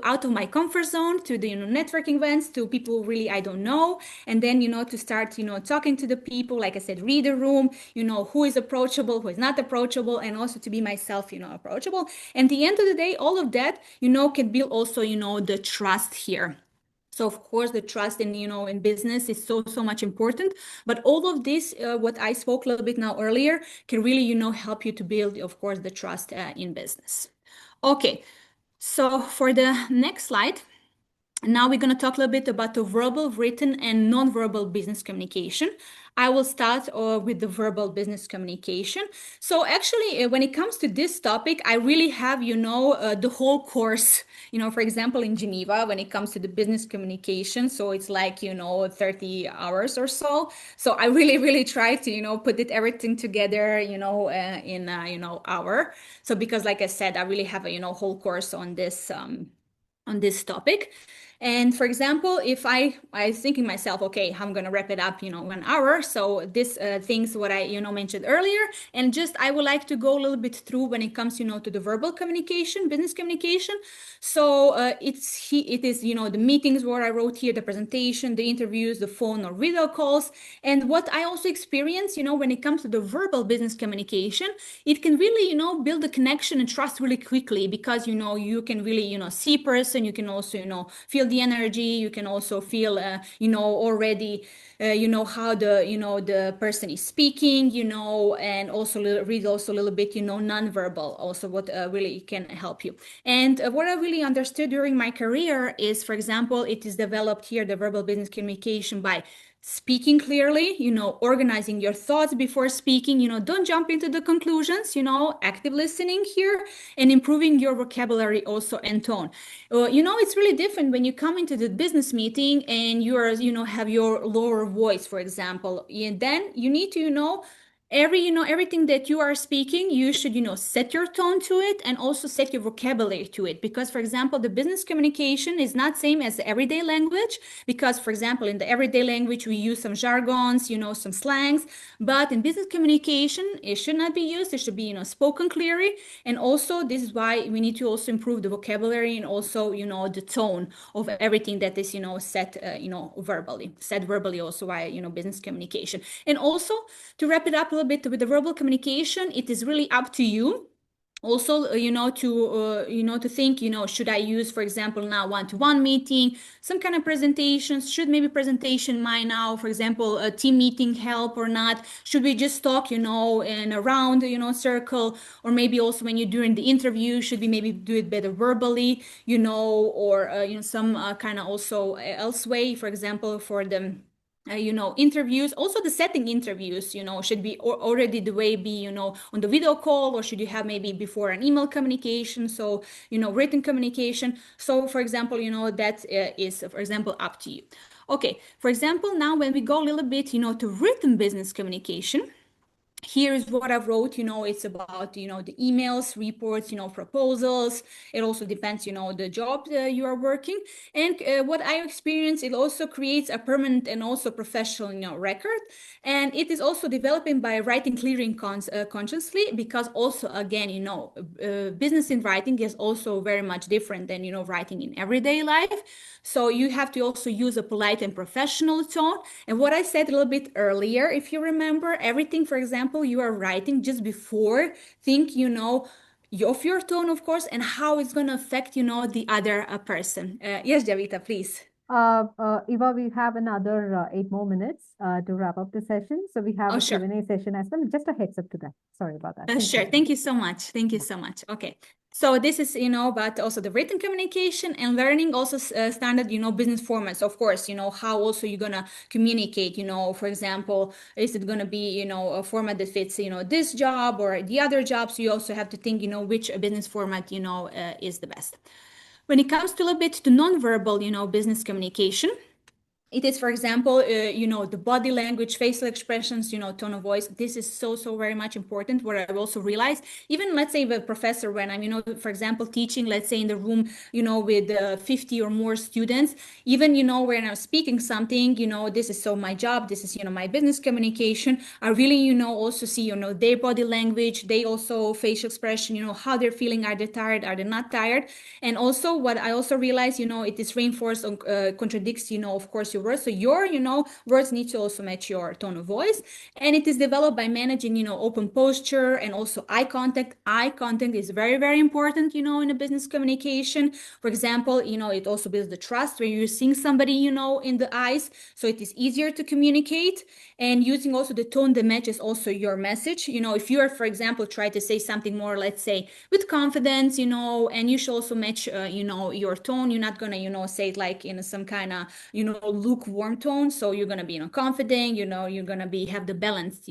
out of my comfort zone, to the, networking events, to people really I don't know. And then, to start, talking to the people, like I said, read the room, who is approachable, who is not approachable, and also to be myself, approachable. And at the end of the day, all of that, can build also, the trust here. So of course, the trust in business is so much important. But all of this, what I spoke a little bit now earlier, can really, help you to build, of course, the trust in business. Okay, so for the next slide. Now we're going to talk a little bit about the verbal, written, and non-verbal business communication. I will start with the verbal business communication. So actually, when it comes to this topic, I really have, the whole course, for example, in Geneva, when it comes to the business communication. So it's like, 30 hours or so. So I really, really try to, put everything together, in, hour. So because like I said, I really have a, whole course on this topic. And for example, if I thinking myself, okay, I'm gonna wrap it up, 1 hour. So this things what I mentioned earlier, and just I would like to go a little bit through when it comes, to the verbal communication, business communication. So it is the meetings what I wrote here, the presentation, the interviews, the phone or video calls, and what I also experience, when it comes to the verbal business communication, it can really build a connection and trust really quickly because you can really see person, you can also feel the energy, you can also feel already how the person is speaking, and also read also a little bit non-verbal also what really can help you. And what I really understood during my career is, for example, it is developed here, the verbal business communication, by speaking clearly, organizing your thoughts before speaking, don't jump into the conclusions, active listening here, and improving your vocabulary also and tone. It's really different when you come into the business meeting and you are, have your lower voice, for example, and then you need to, everything that you are speaking, you should, set your tone to it and also set your vocabulary to it. Because, for example, the business communication is not same as the everyday language. Because, for example, in the everyday language, we use some jargons, some slangs. But in business communication, it should not be used. It should be, spoken clearly. And also, this is why we need to also improve the vocabulary and also, the tone of everything that is, set, verbally. Said verbally also why, business communication. And also, to wrap it up a little bit with the verbal communication, it is really up to you also to think, should I use, for example, now one-to-one meeting, some kind of presentations, should maybe presentation my now, for example, a team meeting help or not, should we just talk in a round circle, or maybe also when you're doing the interview, should we maybe do it better verbally, or some kind of also else way, for example, for the interviews. Also the setting interviews, should be already the way be, on the video call, or should you have maybe before an email communication? So, written communication. So for example, that is, for example, up to you. Okay, for example, now when we go a little bit, to written business communication, here is what I wrote, it's about, the emails, reports, proposals. It also depends, the job you are working. And what I experienced, it also creates a permanent and also professional, record. And it is also developing by writing clearly consciously, because also, again, business in writing is also very much different than, writing in everyday life. So you have to also use a polite and professional tone. And what I said a little bit earlier, if you remember, everything, for example, you are writing just before, think, of your tone, of course, and how it's going to affect, the other person. Yes, Jeevitha, please. Eva, we have another 8 more minutes to wrap up the session. So we have a sure. Q&A session as well. Just a heads up to that. Sorry about that. Sure. Thank you so much. Thank you so much. Okay. So this is, but also the written communication and learning also standard, business formats, of course, how also you're going to communicate, for example, is it going to be, a format that fits, this job or the other job? So you also have to think, which business format, is the best. When it comes to a little bit to nonverbal, business communication, it is, for example, the body language, facial expressions, tone of voice. This is so very much important. What I've also realized, even let's say the professor, when I'm, for example, teaching, let's say in the room, with 50 or more students, even, when I'm speaking something, this is so my job, this is, my business communication. I really, also see, their body language, they also facial expression, how they're feeling. Are they tired? Are they not tired? And also what I also realize, it is reinforced, contradicts, of course, your words. So your, words need to also match your tone of voice. And it is developed by managing, open posture and also eye contact. Eye contact is very important, in a business communication. For example, it also builds the trust when you're seeing somebody, in the eyes. So it is easier to communicate, and using also the tone that matches also your message. If you are, for example, try to say something more, let's say with confidence, and you should also match, your tone. You're not gonna, say it like in some kind of, lukewarm tone. So you're gonna be, confident, you're gonna have the balanced,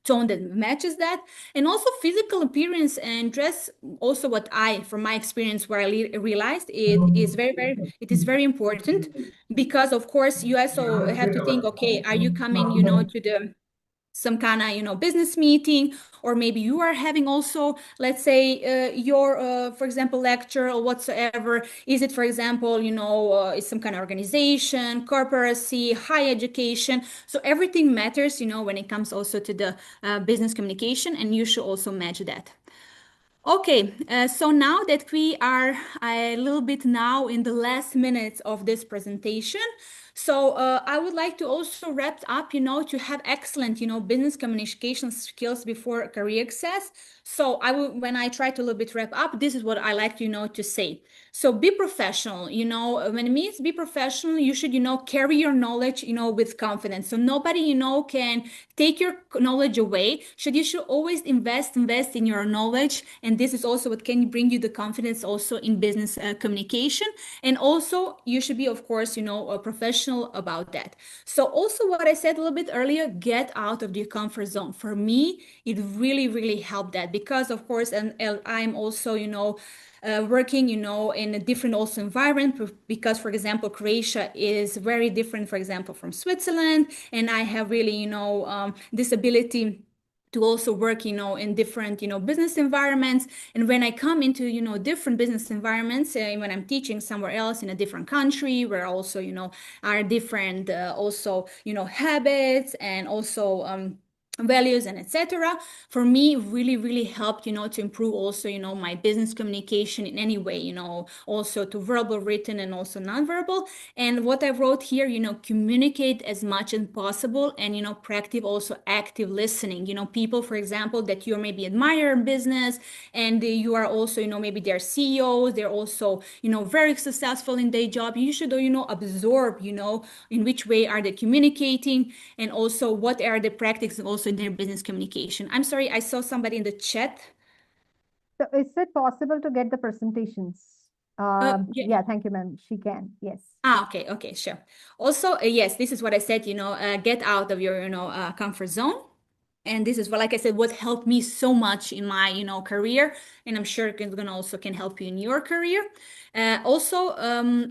tone that matches that. And also physical appearance and dress. Also, what from my experience, where I realized it is very important, because of course you also have to think, okay, are you coming, to some kind of, business meeting, or maybe you are having also, let's say, your, for example, lecture or whatsoever. Is it, for example, it's some kind of organization, corporacy, high education. So everything matters, when it comes also to the business communication, and you should also match that. Okay, so now that we are a little bit now in the last minutes of this presentation, so I would like to also wrap up, to have excellent, business communication skills before career success. So when I try to a little bit wrap up, this is what I like, to say. So be professional, when it means be professional, you should, carry your knowledge, with confidence. So nobody, can take your knowledge away. You should always invest in your knowledge. And this is also what can bring you the confidence also in business communication. And also you should be, of course, a professional about that. So also what I said a little bit earlier, get out of your comfort zone. For me, it really helped that, because of course, and I'm also, working, in a different also environment, because, for example, Croatia is very different, for example, from Switzerland. And I have really, this ability to also work, in different, business environments. And when I come into, different business environments, when I'm teaching somewhere else in a different country, where also, are different, also, habits and also, values and etc. For me, really helped, to improve also, my business communication in any way, also to verbal, written, and also nonverbal. And what I wrote here, communicate as much as possible, and, practice also active listening. People, for example, that you maybe admire in business, and you are also, maybe they're CEOs, they're also, very successful in their job. You should, absorb, in which way are they communicating, and also what are the practices also in their business communication. I'm sorry, I saw somebody in the chat. So is it possible to get the presentations? Yeah, thank you, ma'am. She can. Yes. Okay, sure. Also, yes, this is what I said, get out of your, comfort zone. And this is what, like I said, what helped me so much in my, career. And I'm sure it's gonna also can help you in your career. Also,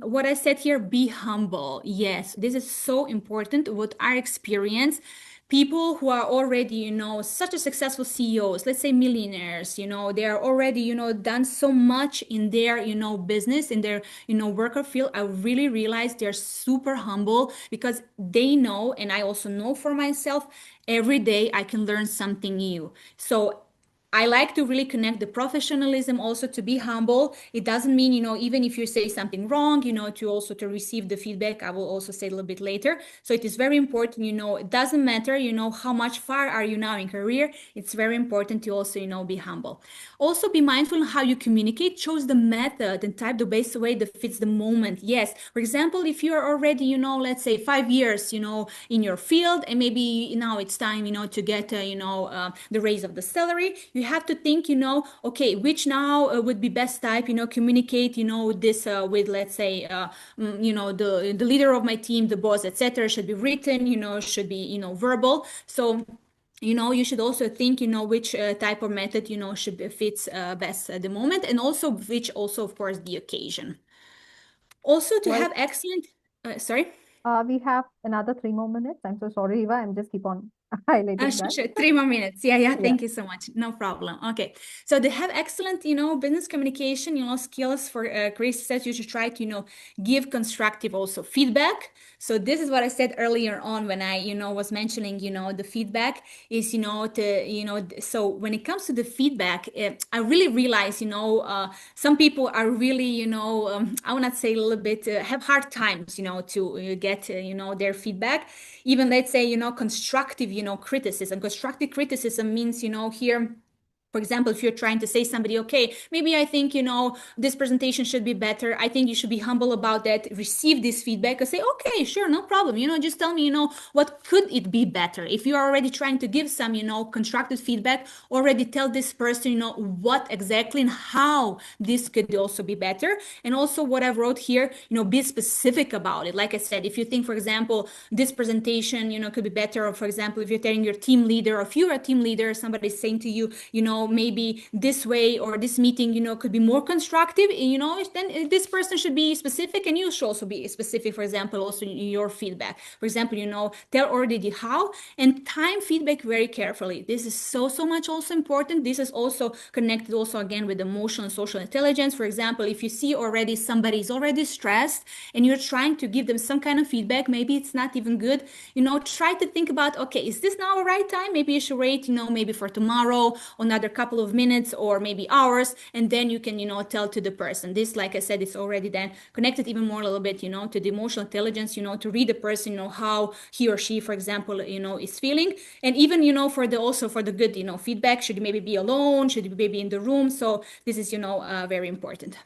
what I said here, be humble. Yes, this is so important. What our experience, people who are already, such a successful CEOs, let's say millionaires, they are already, done so much in their, business, in their, worker field. I really realized they're super humble because they know, and I also know for myself, every day I can learn something new. So I like to really connect the professionalism also to be humble. It doesn't mean, even if you say something wrong, to also to receive the feedback. I will also say a little bit later. So it is very important, it doesn't matter, how much far are you now in career. It's very important to also, be humble. Also be mindful how you communicate, choose the method and type the best way that fits the moment. Yes. For example, if you're already, let's say 5 years, in your field, and maybe now it's time, to get, the raise of the salary, you have to think, okay, which now would be best type, communicate, this with, let's say, the leader of my team, the boss, etc. Should be written, should be, verbal. So you should also think, which type of method, should be, fits best at the moment, and also which also, of course, the occasion. Also to have excellent, sorry. We have another 3 more minutes. I'm so sorry, Eva. I'm just keep on highlighting that. Sure. 3 more minutes. Yeah. Thank you so much. No problem. Okay. So they have excellent, business communication, skills for career success. You should try to, give constructive also feedback. So this is what I said earlier on when I, was mentioning, the feedback is, so when it comes to the feedback, I really realize, some people are really, I will not say a little bit, have hard times, to get, their feedback. Even let's say, constructive, criticism. Constructive criticism means, here, for example, if you're trying to say somebody, okay, maybe I think, this presentation should be better. I think you should be humble about that. Receive this feedback and say, okay, sure, no problem. Just tell me, what could it be better? If you are already trying to give some, constructive feedback, already tell this person, what exactly and how this could also be better. And also what I wrote here, be specific about it. Like I said, if you think, for example, this presentation, could be better, or for example, if you're telling your team leader, or if you're a team leader, somebody's saying to you, maybe this way or this meeting, could be more constructive, then this person should be specific, and you should also be specific, for example, also in your feedback. For example, tell already the how, and time feedback very carefully. This is so much also important. This is also connected also again with emotional and social intelligence. For example, if you see already somebody is already stressed and you're trying to give them some kind of feedback, maybe it's not even good, try to think about, okay, is this now a right time? Maybe you should wait, maybe for tomorrow, another couple of minutes or maybe hours, and then you can, tell to the person. This, like I said, is already then connected even more a little bit, to the emotional intelligence, to read the person, how he or she, for example, is feeling. And even, for the, also for the good, feedback, should you maybe be alone, should you maybe in the room. So this is, very important.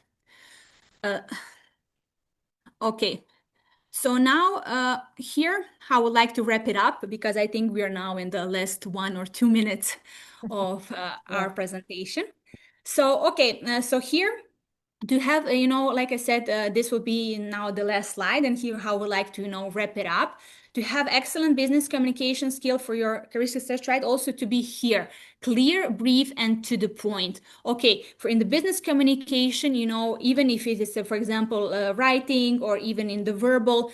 Okay. So now here, I would like to wrap it up because I think we are now in the last 1 or 2 minutes of our presentation. So, okay, so here to have, like I said, this will be now the last slide, and here how I would like to, wrap it up. To have excellent business communication skill for your career success, try also to be here, clear, brief, and to the point. Okay, for in the business communication, even if it is, for example, writing or even in the verbal,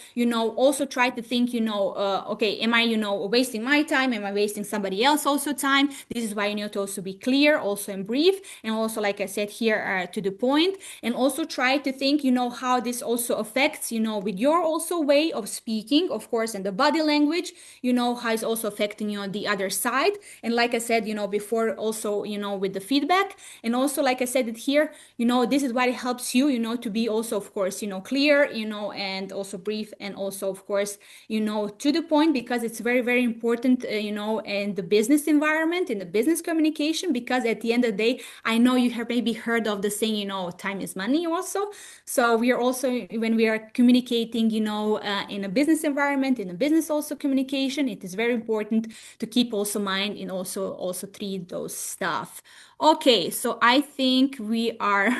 also try to think, okay, am I, wasting my time? Am I wasting somebody else also time? This is why you need to also be clear, also in brief, and also, like I said here, to the point. And also try to think, how this also affects, with your also way of speaking, of course, and the body language, how it's also affecting, the other side. And like I said, before also, with the feedback. And also, like I said it here, this is what it helps you, to be also, of course, clear, and also brief, and also, of course, to the point, because it's very, very important, in the business environment, in the business communication, because at the end of the day, I know you have maybe heard of the saying, time is money also. So we are also, when we are communicating, in a business environment, in a business also communication, it is very important to keep also mind and also treat those stuff. Okay, so I think we are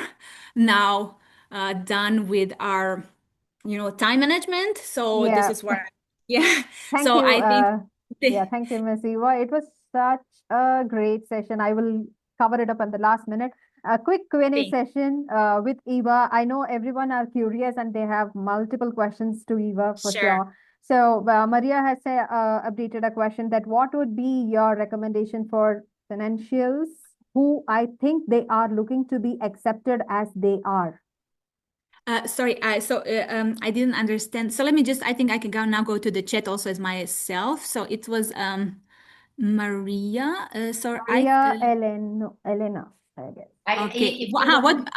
now done with our, time management. So this Yeah. is where, yeah. Thank So you. I think, Yeah, thank you, Miss Eva. It was such a great session. I will cover it up in the last minute. A quick Q&A Thank- session with Eva. I know everyone are curious and they have multiple questions to Eva for Sure. sure. So Maria has updated a question that what would be your recommendation for financials who I think they are looking to be accepted as they are? Sorry, I didn't understand. So let me I think I can go to the chat also as myself. So it was Maria. Maria Elena, I guess. Okay. If you What? want,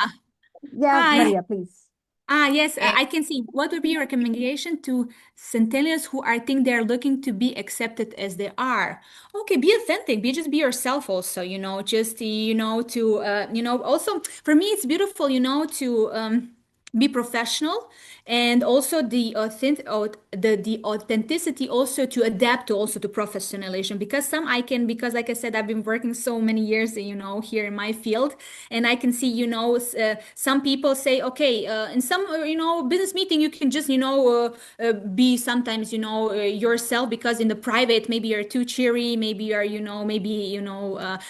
Yeah, Hi. Maria, please. Yes, I can see. What would be your recommendation to centennials who think they're looking to be accepted as they are? Okay, be authentic. Just be yourself also, just, also for me, it's beautiful, to be professional and also the authenticity also to adapt to also to professionalism because because like I said, I've been working so many years, here in my field, and I can see, some people say, okay, in some, business meeting, you can just, be sometimes, yourself because in the private, maybe you're too cheery, maybe you're, a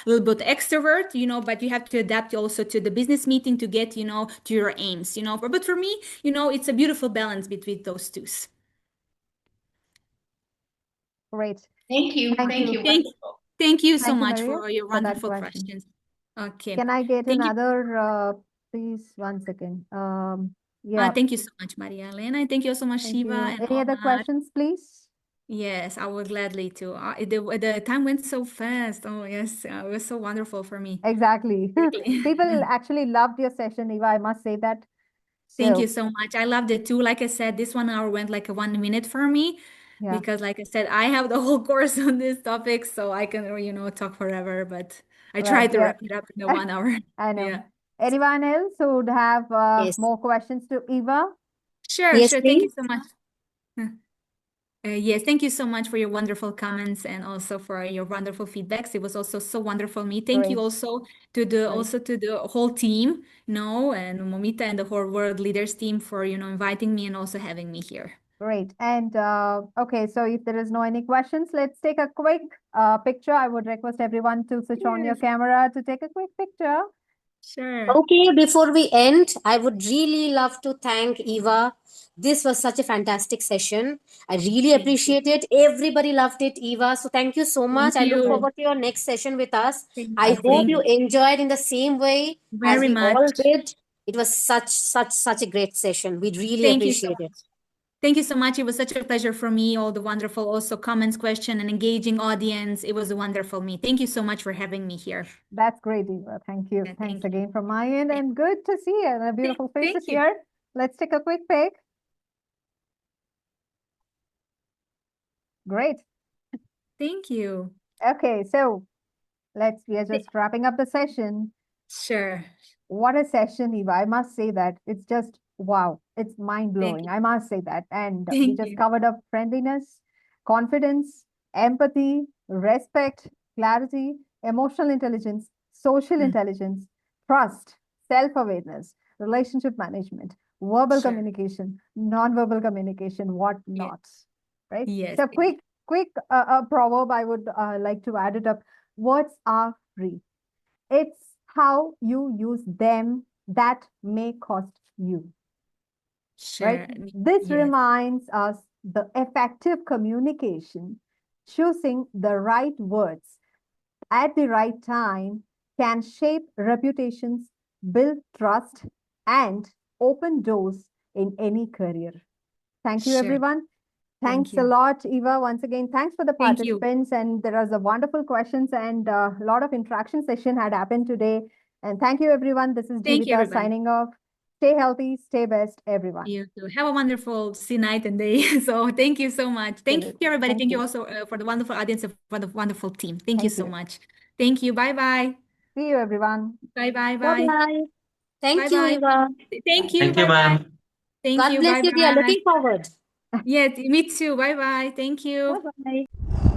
little bit extrovert, but you have to adapt also to the business meeting to get, to your aims, but for me, it's a beautiful balance between those two. Great. thank you. Thank you. Thank you so Thank you, much Maria, for your for that wonderful question. questions. Okay. Can I get Thank you. another, please, 1 second. Yeah, Thank you so much, Maria Elena, and thank you so much, thank Shiva you. and Any other Omar. questions, please? Yes, I would gladly to. The time went so fast. Oh, yes, it was so wonderful for me. Exactly. Really. People actually loved your session, Eva. I must say that. Thank So, you so much. I loved it too. Like I said, this 1 hour went like a 1 minute for me yeah, because, like I said, I have the whole course on this topic, so I can, talk forever. But I right. tried to Yeah, wrap it up in the 1 hour. I know. Yeah. Anyone else who would have Yes. more questions to Eva? Sure, Yes, sure. Thank you please. so much. Yes, thank you so much for your wonderful comments and also for your wonderful feedbacks. It was also so wonderful me. Thank you Great. also to the whole team, and Momita and the whole World Leaders team for, inviting me and also having me here. Great. And okay, so if there is no any questions, let's take a quick picture. I would request everyone to switch on your Yes. camera to take a quick picture. Sure. Okay, before we end, I would really love to thank Eva. This was such a fantastic session. I really Thank appreciate it. Everybody loved it, Eva. So thank you so much. I look you. forward to your next session with us. Thank I you. hope Thank you you enjoyed in the same way as very we much. all did. It was such a great session. We really Thank you so appreciate it. much. Thank you so much. It was such a pleasure for me. All the wonderful also comments, question, and engaging audience. It was a wonderful me. Thank you so much for having me here. That's great, Eva. Thank you. Yeah, Thanks thank you. again from my end, and good to see you. And beautiful Thank faces you. here. Let's take a quick pic. Great. Thank you. Okay, so we are just wrapping up the session. Sure. What a session, Eva. I must say that it's just wow. It's mind blowing. you. I must say that. And we Thank just you. covered up friendliness, confidence, empathy, respect, clarity, emotional intelligence, social intelligence, trust, self-awareness, relationship management, verbal Sure. communication, non-verbal communication, what not, right? Yes. So quick proverb I would like to add it up. Words are free. It's how you use them that may cost you, right? Sure. This Yes. reminds us the effective communication, choosing the right words at the right time can shape reputations, build trust, and open doors in any career. Thank you, Sure. everyone. Thank Thanks a you. lot, Eva. Once again, thanks for the Thank you. participants. And there was a wonderful questions and a lot of interaction session had happened today. And thank you, everyone. This is Thank you, Jeevitha everybody. signing off. Stay healthy, stay best, everyone. You too. Have a wonderful night and day. So thank you so much. Thank you, Absolutely. everybody. Thank Thank you you. also for the wonderful audience and for the wonderful team. Thank you Thank so you. much. Thank you. Bye-bye. See you, everyone. Bye-bye. Bye. Bye-bye. Thank you, Bye-bye. Eva. Thank you. Thank you, Bye-bye. ma'am. Thank God you. bless you, dear. Bye-bye. Looking forward. Yeah, me too. Bye-bye. Thank you. Bye-bye.